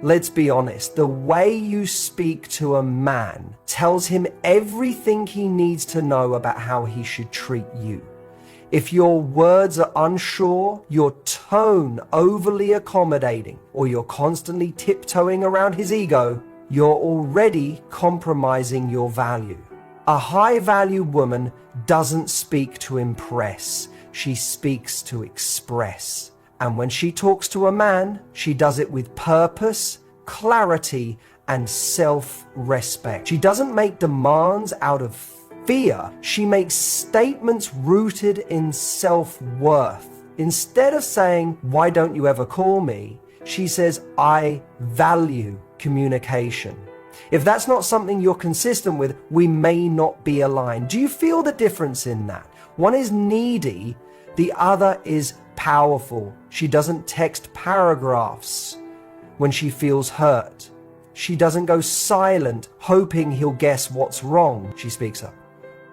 Let's be honest, the way you speak to a man tells him everything he needs to know about how he should treat you. If your words are unsure, your tone overly accommodating, or you're constantly tiptoeing around his ego, you're already compromising your value. A high-value woman doesn't speak to impress, she speaks to express. And when she talks to a man, she does it with purpose, clarity, and self-respect. She doesn't make demands out of fear. She makes statements rooted in self-worth. Instead of saying, "Why don't you ever call me?" she says, "I value communication." If that's not something you're consistent with, we may not be aligned. Do you feel the difference in that? One is needy, the other is powerful. She doesn't text paragraphs when she feels hurt. She doesn't go silent hoping he'll guess what's wrong. She speaks up.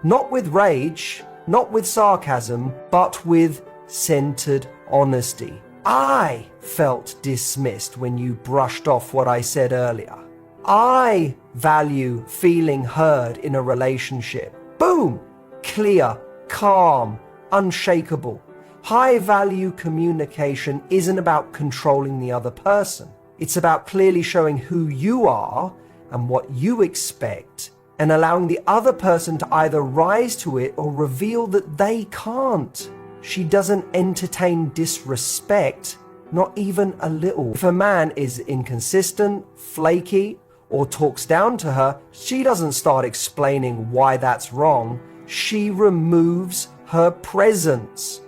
Not with rage, not with sarcasm, but with centered honesty. I felt dismissed when you brushed off what I said earlier. I value feeling heard in a relationship. Boom! Clear, calm, unshakable. High-value communication isn't about controlling the other person. It's about clearly showing who you are and what you expect, and allowing the other person to either rise to it or reveal that they can't. She doesn't entertain disrespect, not even a little. If a man is inconsistent, flaky, or talks down to her, she doesn't start explaining why that's wrong. She removes her presence.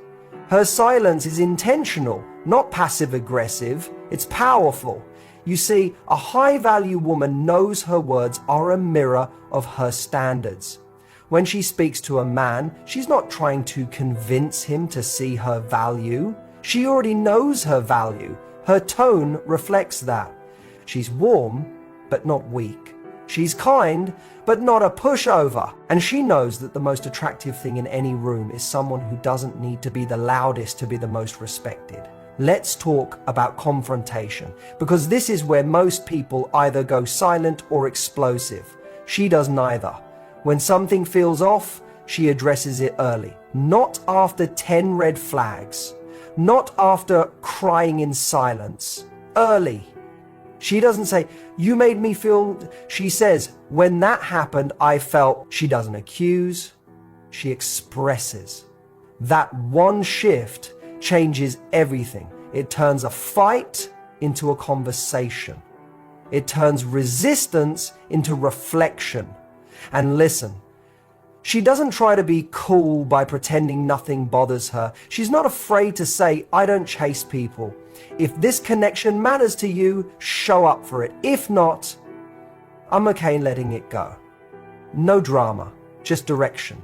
Her silence is intentional, not passive-aggressive. It's powerful. You see, a high-value woman knows her words are a mirror of her standards. When she speaks to a man, she's not trying to convince him to see her value. She already knows her value. Her tone reflects that. She's warm, but not weak. She's kind, but not a pushover. And she knows that the most attractive thing in any room is someone who doesn't need to be the loudest to be the most respected. Let's talk about confrontation, because this is where most people either go silent or explosive. She does neither. When something feels off, she addresses it early. Not after 10 red flags. Not after crying in silence. Early. She doesn't say, "You made me feel..." She says, "When that happened, I felt..." She doesn't accuse. She expresses. That one shift changes everything. It turns a fight into a conversation. It turns resistance into reflection. And listen, she doesn't try to be cool by pretending nothing bothers her. She's not afraid to say, "I don't chase people. If this connection matters to you, show up for it. If not, I'm okay letting it go." No drama, just direction.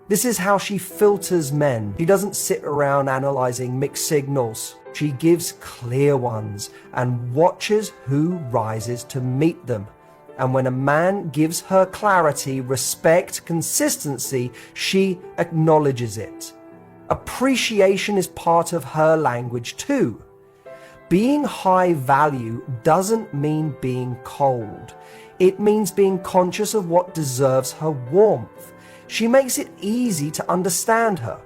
This is how she filters men. She doesn't sit around analyzing mixed signals. She gives clear ones and watches who rises to meet them. And when a man gives her clarity, respect, consistency, she acknowledges it. Appreciation is part of her language too. Being high value doesn't mean being cold. It means being conscious of what deserves her warmth. She makes it easy to understand her,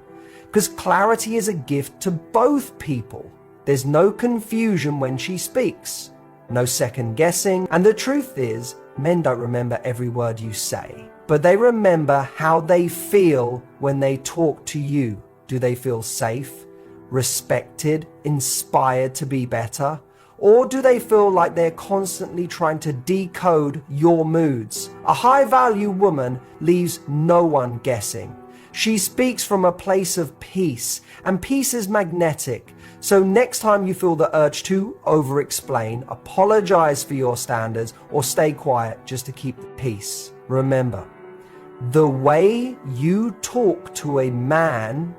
because clarity is a gift to both people. There's no confusion when she speaks, no second guessing, and the truth is, men don't remember every word you say, but they remember how they feel when they talk to you. Do they feel safe, respected, inspired to be better? Or do they feel like they're constantly trying to decode your moods? A high-value woman leaves no one guessing. She speaks from a place of peace, and peace is magnetic. So next time you feel the urge to over-explain, apologize for your standards, or stay quiet just to keep the peace. Remember, the way you talk to a man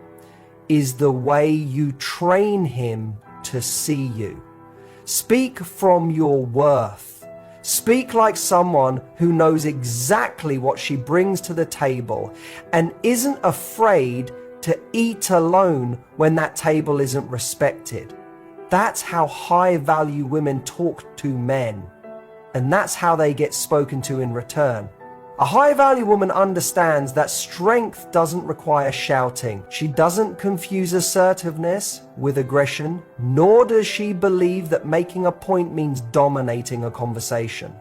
is the way you train him to see you. Speak from your worth. Speak like someone who knows exactly what she brings to the table and isn't afraid to eat alone when that table isn't respected. That's how high-value women talk to men. And that's how they get spoken to in return. A high-value woman understands that strength doesn't require shouting. She doesn't confuse assertiveness with aggression, nor does she believe that making a point means dominating a conversation.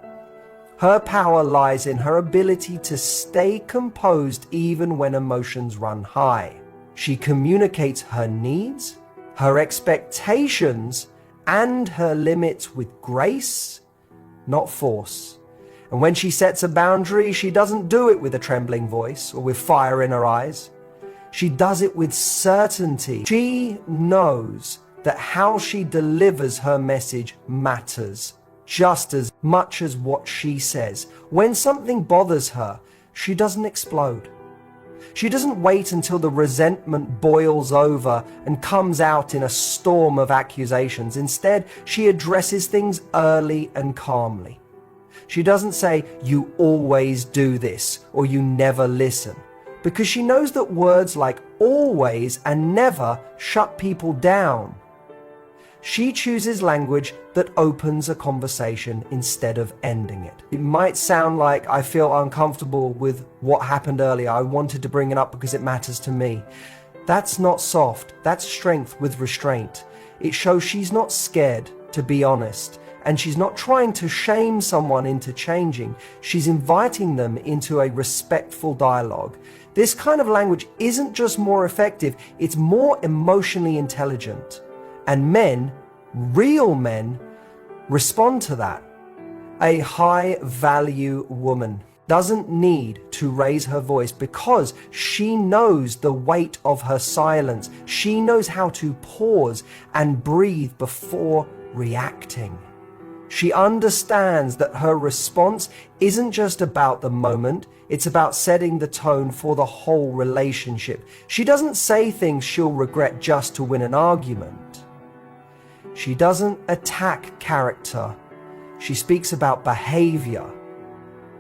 Her power lies in her ability to stay composed even when emotions run high. She communicates her needs, her expectations, and her limits with grace, not force. And when she sets a boundary, she doesn't do it with a trembling voice or with fire in her eyes. She does it with certainty. She knows that how she delivers her message matters just as much as what she says. When something bothers her, she doesn't explode. She doesn't wait until the resentment boils over and comes out in a storm of accusations. Instead, she addresses things early and calmly. She doesn't say, "You always do this," or "You never listen," because she knows that words like always and never shut people down. She chooses language that opens a conversation instead of ending it. It might sound like I feel uncomfortable with what happened earlier. I wanted to bring it up because it matters to me. That's not soft. That's strength with restraint. It shows she's not scared to be honest. And she's not trying to shame someone into changing. She's inviting them into a respectful dialogue. This kind of language isn't just more effective, it's more emotionally intelligent. And men, real men, respond to that. A high-value woman doesn't need to raise her voice because she knows the weight of her silence. She knows how to pause and breathe before reacting. She understands that her response isn't just about the moment, it's about setting the tone for the whole relationship. She doesn't say things she'll regret just to win an argument. She doesn't attack character. She speaks about behavior.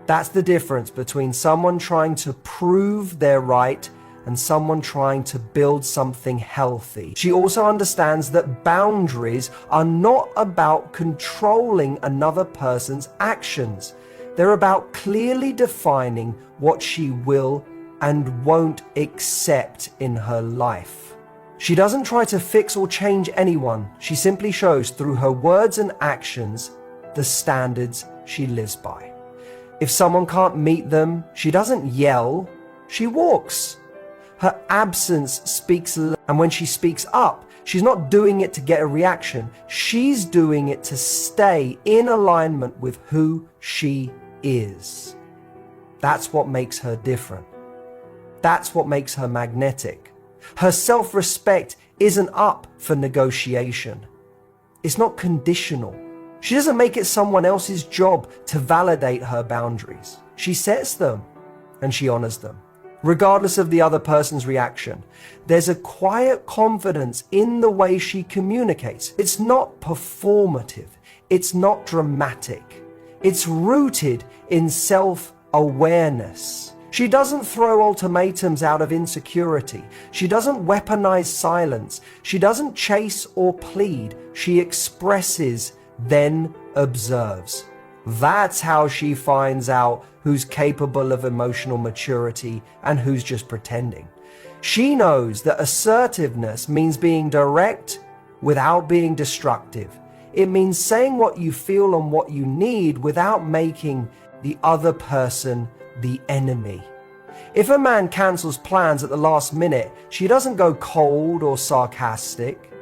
That's the difference between someone trying to prove they're right and someone trying to build something healthy. She also understands that boundaries are not about controlling another person's actions. They're about clearly defining what she will and won't accept in her life. She doesn't try to fix or change anyone. She simply shows through her words and actions the standards she lives by. If someone can't meet them, she doesn't yell, she walks. Her absence speaks, and when she speaks up, she's not doing it to get a reaction. She's doing it to stay in alignment with who she is. That's what makes her different. That's what makes her magnetic. Her self-respect isn't up for negotiation. It's not conditional. She doesn't make it someone else's job to validate her boundaries. She sets them and she honors them, regardless of the other person's reaction. There's a quiet confidence in the way she communicates. It's not performative. It's not dramatic. It's rooted in self-awareness. She doesn't throw ultimatums out of insecurity. She doesn't weaponize silence. She doesn't chase or plead. She expresses, then observes. That's how she finds out who's capable of emotional maturity and who's just pretending. She knows that assertiveness means being direct without being destructive. It means saying what you feel and what you need without making the other person the enemy. If a man cancels plans at the last minute, she doesn't go cold or sarcastic.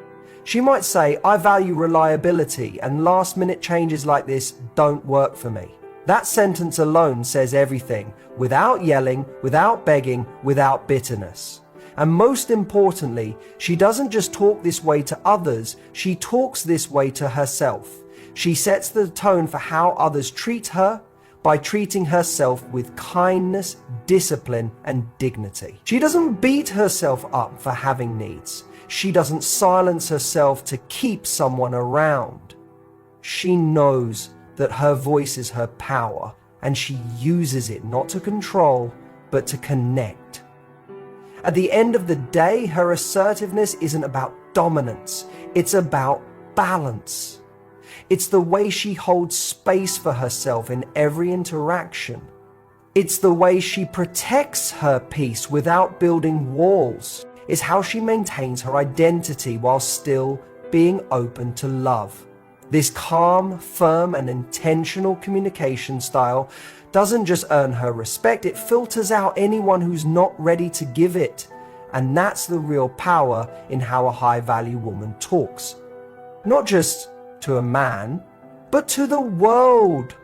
She might say, "I value reliability and last-minute changes like this don't work for me." That sentence alone says everything, without yelling, without begging, without bitterness. And most importantly, she doesn't just talk this way to others, she talks this way to herself. She sets the tone for how others treat her by treating herself with kindness, discipline, and dignity. She doesn't beat herself up for having needs. She doesn't silence herself to keep someone around. She knows that her voice is her power, and she uses it not to control, but to connect. At the end of the day, her assertiveness isn't about dominance. It's about balance. It's the way she holds space for herself in every interaction. It's the way she protects her peace without building walls. It's how she maintains her identity while still being open to love. This calm, firm, and intentional communication style doesn't just earn her respect, it filters out anyone who's not ready to give it. And that's the real power in how a high-value woman talks. Not just to a man, but to the world.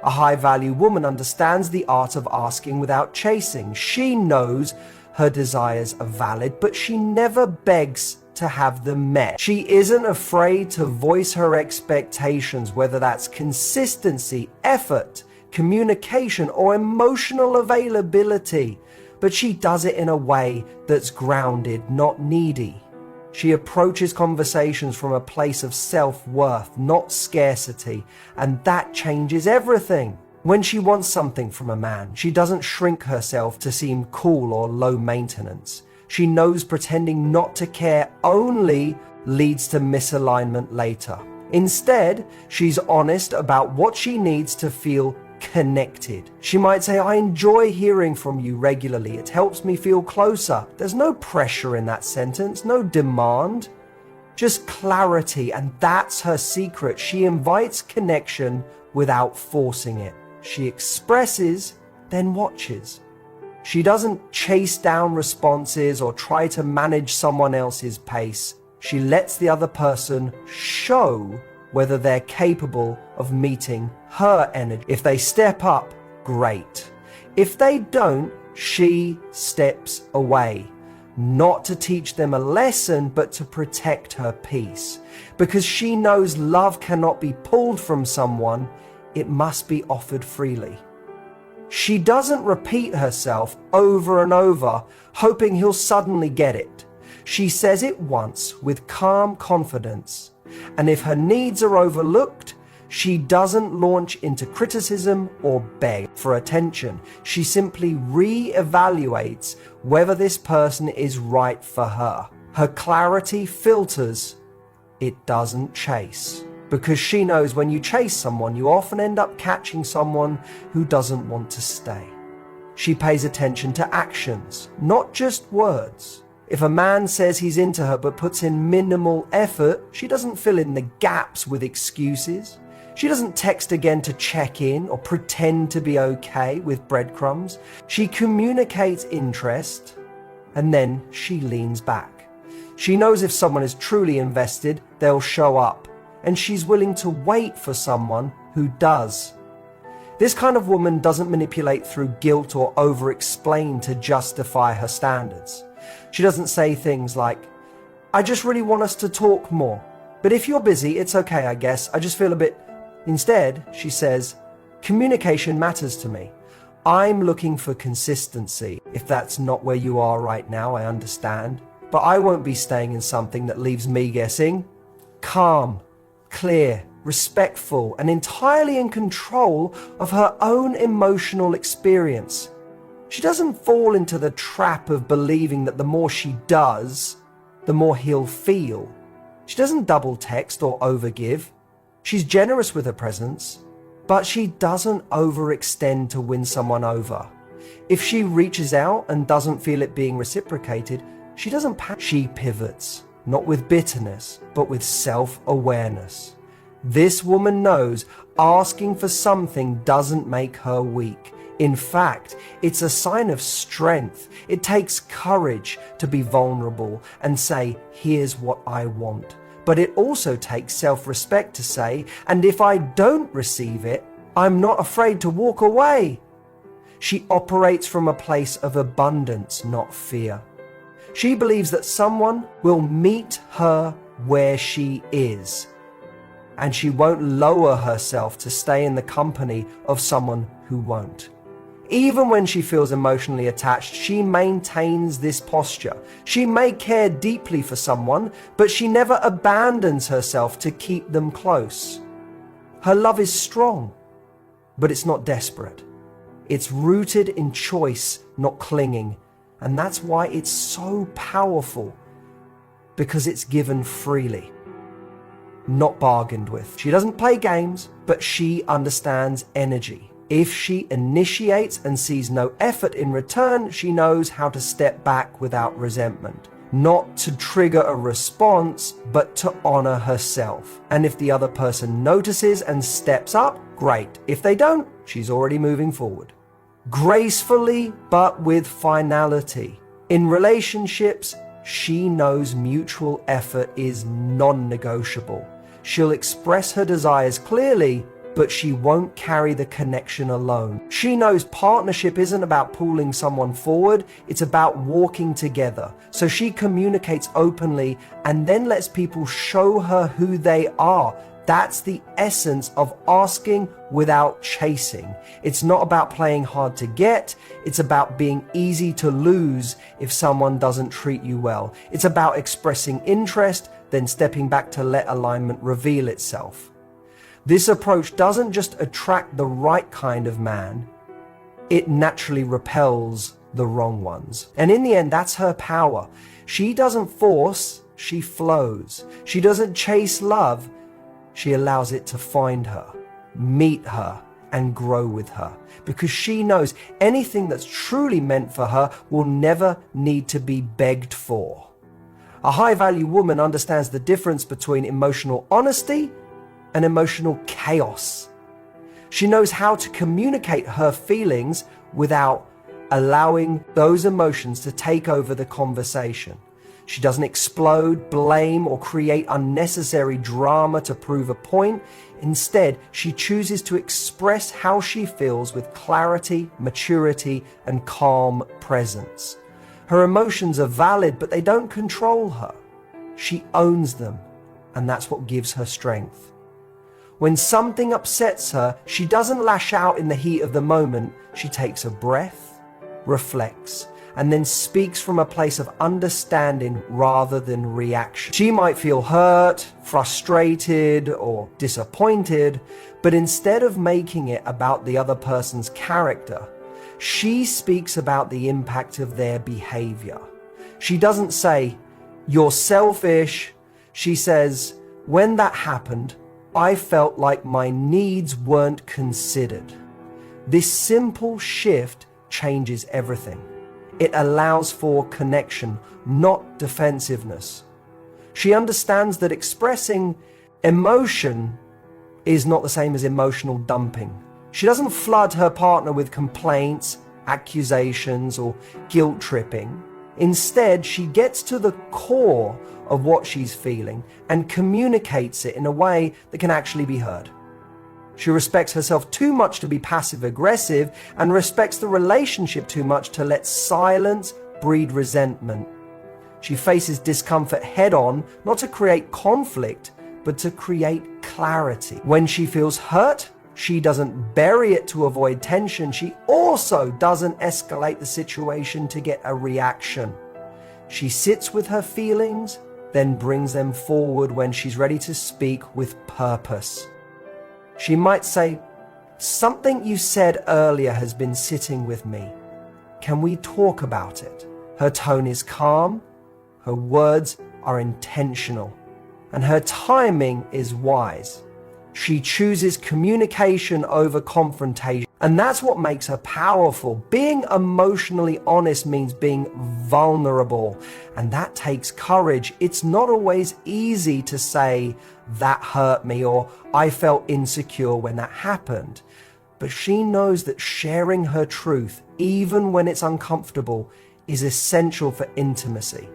A high-value woman understands the art of asking without chasing. She knows her desires are valid, but she never begs to have them met. She isn't afraid to voice her expectations, whether that's consistency, effort, communication, or emotional availability. But she does it in a way that's grounded, not needy. She approaches conversations from a place of self-worth, not scarcity, and that changes everything. When she wants something from a man, she doesn't shrink herself to seem cool or low maintenance. She knows pretending not to care only leads to misalignment later. Instead, she's honest about what she needs to feel connected. She might say, I enjoy hearing from you regularly. It helps me feel closer. There's no pressure in that sentence, no demand, just clarity. And that's her secret. She invites connection without forcing it. She expresses, then watches. She doesn't chase down responses or try to manage someone else's pace. She lets the other person show whether they're capable of meeting her energy. If they step up, great. If they don't, she steps away. Not to teach them a lesson, but to protect her peace. Because she knows love cannot be pulled from someone, it must be offered freely. She doesn't repeat herself over and over, hoping he'll suddenly get it. She says it once with calm confidence. And if her needs are overlooked, she doesn't launch into criticism or beg for attention. She simply re-evaluates whether this person is right for her. Her clarity filters, it doesn't chase. Because she knows when you chase someone, you often end up catching someone who doesn't want to stay. She pays attention to actions, not just words. If a man says he's into her but puts in minimal effort, she doesn't fill in the gaps with excuses. She doesn't text again to check in or pretend to be okay with breadcrumbs. She communicates interest and then she leans back. She knows if someone is truly invested, they'll show up, and she's willing to wait for someone who does. This kind of woman doesn't manipulate through guilt or over-explain to justify her standards. She doesn't say things like, I just really want us to talk more, but if you're busy, it's okay, I guess. I just feel a bit... Instead, she says, communication matters to me. I'm looking for consistency. If that's not where you are right now, I understand. But I won't be staying in something that leaves me guessing. Calm, clear, respectful, and entirely in control of her own emotional experience. She doesn't fall into the trap of believing that the more she does, the more he'll feel. She doesn't double text or overgive. She's generous with her presence, but she doesn't overextend to win someone over. If she reaches out and doesn't feel it being reciprocated, she doesn't panic. She pivots, not with bitterness, but with self-awareness. This woman knows asking for something doesn't make her weak. In fact, it's a sign of strength. It takes courage to be vulnerable and say, here's what I want. But it also takes self-respect to say, and if I don't receive it, I'm not afraid to walk away. She operates from a place of abundance, not fear. She believes that someone will meet her where she is, and she won't lower herself to stay in the company of someone who won't. Even when she feels emotionally attached, she maintains this posture. She may care deeply for someone, but she never abandons herself to keep them close. Her love is strong, but it's not desperate. It's rooted in choice, not clinging. And that's why it's so powerful, because it's given freely. not bargained with. She doesn't play games, but she understands energy. If she initiates and sees no effort in return, she knows how to step back without resentment. Not to trigger a response, but to honor herself. And if the other person notices and steps up, great. If they don't, she's already moving forward. Gracefully, but with finality. In relationships, she knows mutual effort is non-negotiable. She'll express her desires clearly, but she won't carry the connection alone. She knows partnership isn't about pulling someone forward, it's about walking together. So she communicates openly and then lets people show her who they are. That's the essence of asking without chasing. It's not about playing hard to get, it's about being easy to lose if someone doesn't treat you well. It's about expressing interest, then stepping back to let alignment reveal itself. This approach doesn't just attract the right kind of man, it naturally repels the wrong ones. And in the end, that's her power. She doesn't force, she flows. She doesn't chase love, she allows it to find her, meet her, and grow with her. Because she knows anything that's truly meant for her will never need to be begged for. A high-value woman understands the difference between emotional honesty and emotional chaos. She knows how to communicate her feelings without allowing those emotions to take over the conversation. She doesn't explode, blame, or create unnecessary drama to prove a point. Instead, she chooses to express how she feels with clarity, maturity, and calm presence. Her emotions are valid, but they don't control her. She owns them, and that's what gives her strength. When something upsets her, she doesn't lash out in the heat of the moment. She takes a breath, reflects, and then speaks from a place of understanding rather than reaction. She might feel hurt, frustrated, or disappointed, but instead of making it about the other person's character, she speaks about the impact of their behavior. She doesn't say, "You're selfish." She says, "When that happened, I felt like my needs weren't considered." This simple shift changes everything. It allows for connection, not defensiveness. She understands that expressing emotion is not the same as emotional dumping. She doesn't flood her partner with complaints, accusations, or guilt tripping. Instead, she gets to the core of what she's feeling and communicates it in a way that can actually be heard. She respects herself too much to be passive-aggressive and respects the relationship too much to let silence breed resentment. She faces discomfort head-on, not to create conflict, but to create clarity. When she feels hurt, she doesn't bury it to avoid tension. She also doesn't escalate the situation to get a reaction. She sits with her feelings, then brings them forward when she's ready to speak with purpose. She might say, "Something you said earlier has been sitting with me. Can we talk about it?" Her tone is calm, her words are intentional, and her timing is wise. She chooses communication over confrontation, and that's what makes her powerful. Being emotionally honest means being vulnerable, and that takes courage. It's not always easy to say, "That hurt me," or "I felt insecure when that happened." But she knows that sharing her truth, even when it's uncomfortable, is essential for intimacy.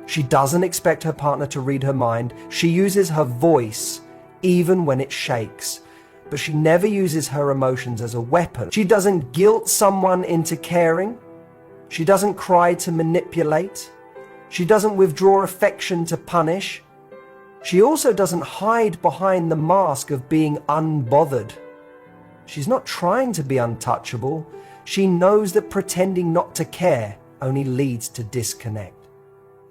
She doesn't expect her partner to read her mind. She uses her voice even when it shakes. But she never uses her emotions as a weapon. She doesn't guilt someone into caring. She doesn't cry to manipulate. She doesn't withdraw affection to punish. She also doesn't hide behind the mask of being unbothered. She's not trying to be untouchable. She knows that pretending not to care only leads to disconnect.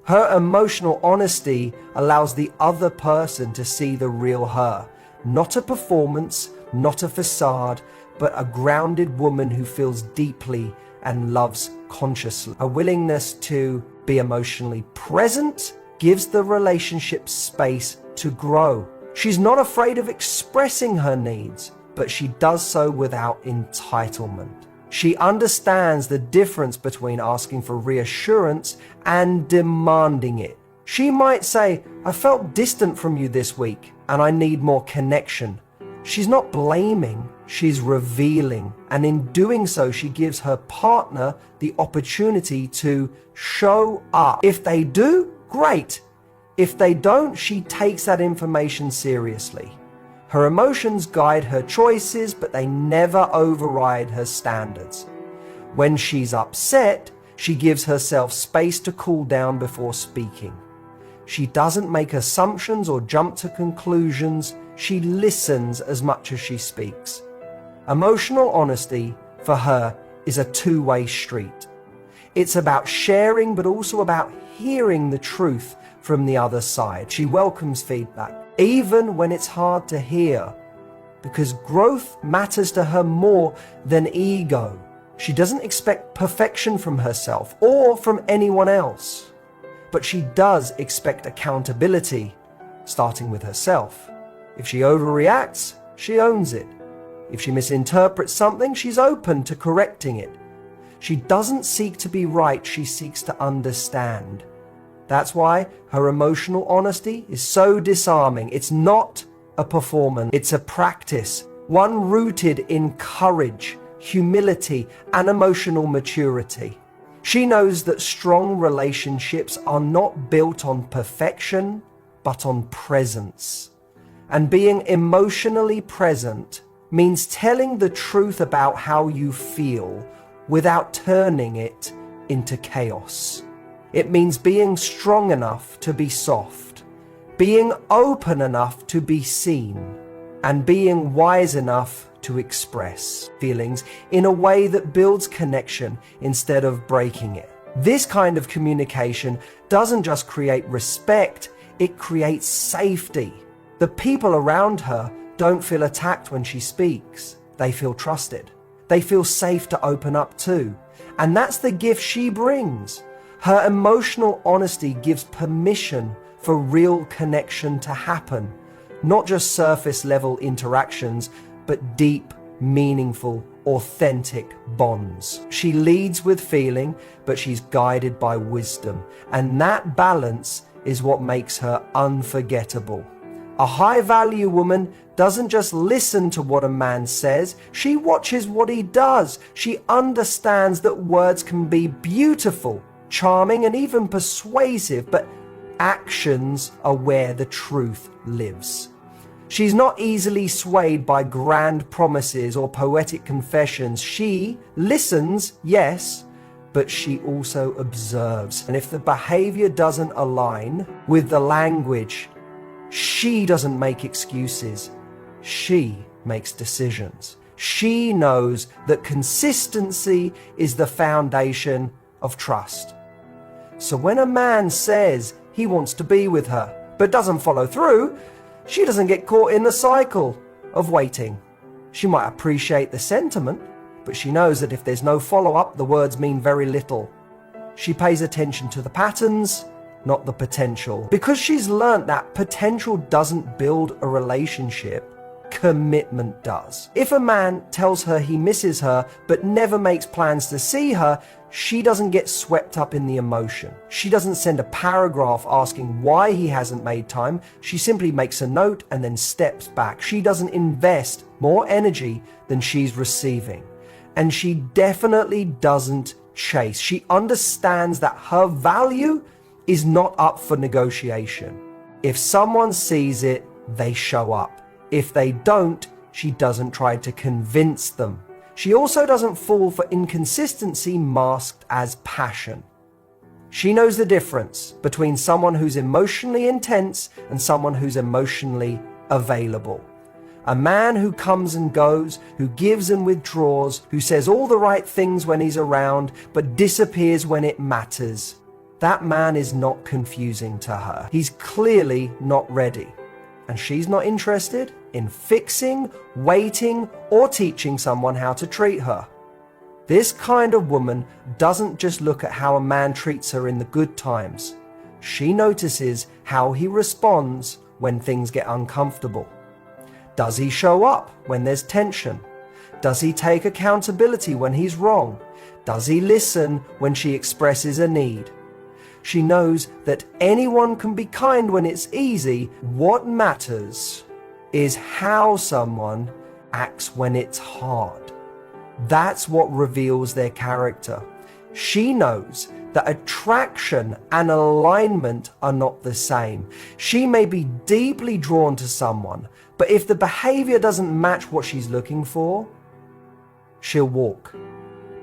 Her emotional honesty allows the other person to see the real her. Not a performance, not a facade, but a grounded woman who feels deeply and loves consciously. A willingness to be emotionally present gives the relationship space to grow. She's not afraid of expressing her needs, but she does so without entitlement. She understands the difference between asking for reassurance and demanding it. She might say, I felt distant from you this week and I need more connection. She's not blaming, she's revealing. And in doing so, she gives her partner the opportunity to show up. If they do, great. If they don't, she takes that information seriously. Her emotions guide her choices, but they never override her standards. When she's upset, she gives herself space to cool down before speaking. She doesn't make assumptions or jump to conclusions. She listens as much as she speaks. Emotional honesty, for her, is a two-way street. It's about sharing, but also about hearing the truth from the other side. She welcomes feedback, even when it's hard to hear, because growth matters to her more than ego. She doesn't expect perfection from herself or from anyone else, but she does expect accountability, starting with herself. If she overreacts, she owns it. If she misinterprets something, she's open to correcting it. She doesn't seek to be right, she seeks to understand. That's why her emotional honesty is so disarming. It's not a performance, it's a practice, one rooted in courage, humility, and emotional maturity. She knows that strong relationships are not built on perfection, but on presence. And being emotionally present means telling the truth about how you feel without turning it into chaos. It means being strong enough to be soft, being open enough to be seen, and being wise enough to express feelings in a way that builds connection instead of breaking it. This kind of communication doesn't just create respect, it creates safety. The people around her don't feel attacked when she speaks. They feel trusted. They feel safe to open up too. And that's the gift she brings. Her emotional honesty gives permission for real connection to happen, not just surface level interactions, but deep, meaningful, authentic bonds. She leads with feeling, but she's guided by wisdom. And that balance is what makes her unforgettable. A high-value woman doesn't just listen to what a man says, she watches what he does. She understands that words can be beautiful, charming, and even persuasive, but actions are where the truth lives. She's not easily swayed by grand promises or poetic confessions. She listens, yes, but she also observes. And if the behavior doesn't align with the language, she doesn't make excuses. She makes decisions. She knows that consistency is the foundation of trust. So when a man says he wants to be with her, but doesn't follow through, she doesn't get caught in the cycle of waiting. She might appreciate the sentiment, but she knows that if there's no follow-up, the words mean very little. She pays attention to the patterns, not the potential. Because she's learned that potential doesn't build a relationship, commitment does. If a man tells her he misses her but never makes plans to see her, she doesn't get swept up in the emotion. She doesn't send a paragraph asking why he hasn't made time. She simply makes a note and then steps back. She doesn't invest more energy than she's receiving. And she definitely doesn't chase. She understands that her value is not up for negotiation. If someone sees it, they show up. If they don't, she doesn't try to convince them. She also doesn't fall for inconsistency masked as passion. She knows the difference between someone who's emotionally intense and someone who's emotionally available. A man who comes and goes, who gives and withdraws, who says all the right things when he's around, but disappears when it matters. That man is not confusing to her. He's clearly not ready. And she's not interested in fixing, waiting, or teaching someone how to treat her. This kind of woman doesn't just look at how a man treats her in the good times. She notices how he responds when things get uncomfortable? Does he show up when there's tension? Does he take accountability when he's wrong? Does he listen when she expresses a need? She knows that anyone can be kind when it's easy. What matters is how someone acts when it's hard. That's what reveals their character. She knows that attraction and alignment are not the same. She may be deeply drawn to someone, but if the behavior doesn't match what she's looking for, she'll walk.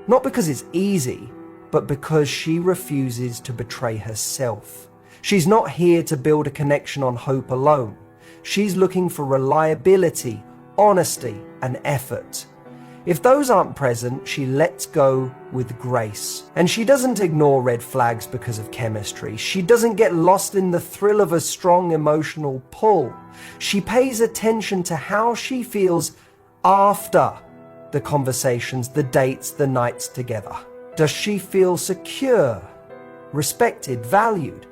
Not because it's easy, but because she refuses to betray herself. She's not here to build a connection on hope alone. She's looking for reliability, honesty, and effort. If those aren't present, she lets go with grace. And she doesn't ignore red flags because of chemistry. She doesn't get lost in the thrill of a strong emotional pull. She pays attention to how she feels after the conversations, the dates, the nights together. Does she feel secure, respected, valued?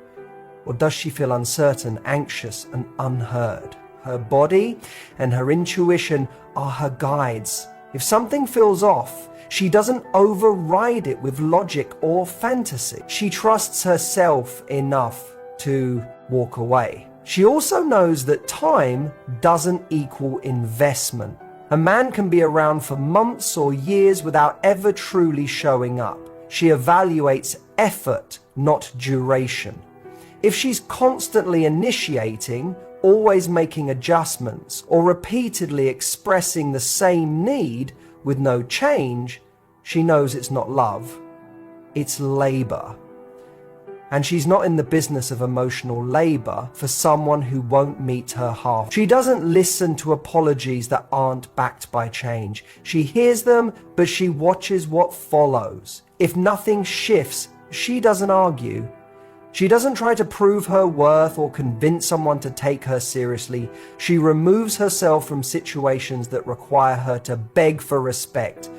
Or does she feel uncertain, anxious, and unheard? Her body and her intuition are her guides. If something feels off, she doesn't override it with logic or fantasy. She trusts herself enough to walk away. She also knows that time doesn't equal investment. A man can be around for months or years without ever truly showing up. She evaluates effort, not duration. If she's constantly initiating, always making adjustments, or repeatedly expressing the same need with no change, she knows it's not love, it's labor. And she's not in the business of emotional labor for someone who won't meet her half. She doesn't listen to apologies that aren't backed by change. She hears them, but she watches what follows. If nothing shifts, she doesn't argue. She doesn't try to prove her worth or convince someone to take her seriously. She removes herself from situations that require her to beg for respect,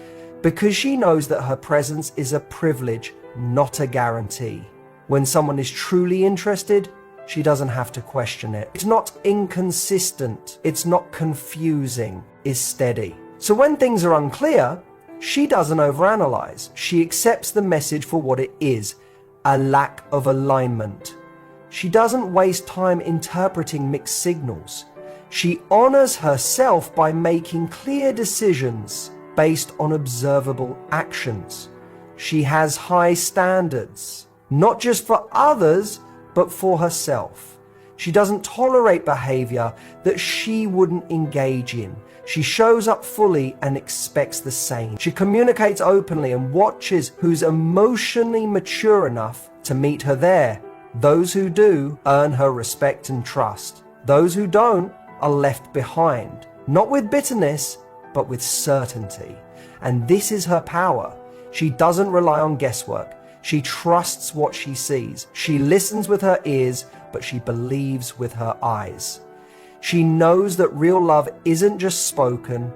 because she knows that her presence is a privilege, not a guarantee. When someone is truly interested, she doesn't have to question it. It's not inconsistent. It's not confusing. It's steady. So when things are unclear, she doesn't overanalyze. She accepts the message for what it is, a lack of alignment. She doesn't waste time interpreting mixed signals. She honors herself by making clear decisions based on observable actions. She has high standards, not just for others, but for herself. She doesn't tolerate behavior that she wouldn't engage in. She shows up fully and expects the same. She communicates openly and watches who's emotionally mature enough to meet her there. Those who do earn her respect and trust. Those who don't are left behind, not with bitterness, but with certainty. And this is her power. She doesn't rely on guesswork. She trusts what she sees. She listens with her ears, but she believes with her eyes. She knows that real love isn't just spoken,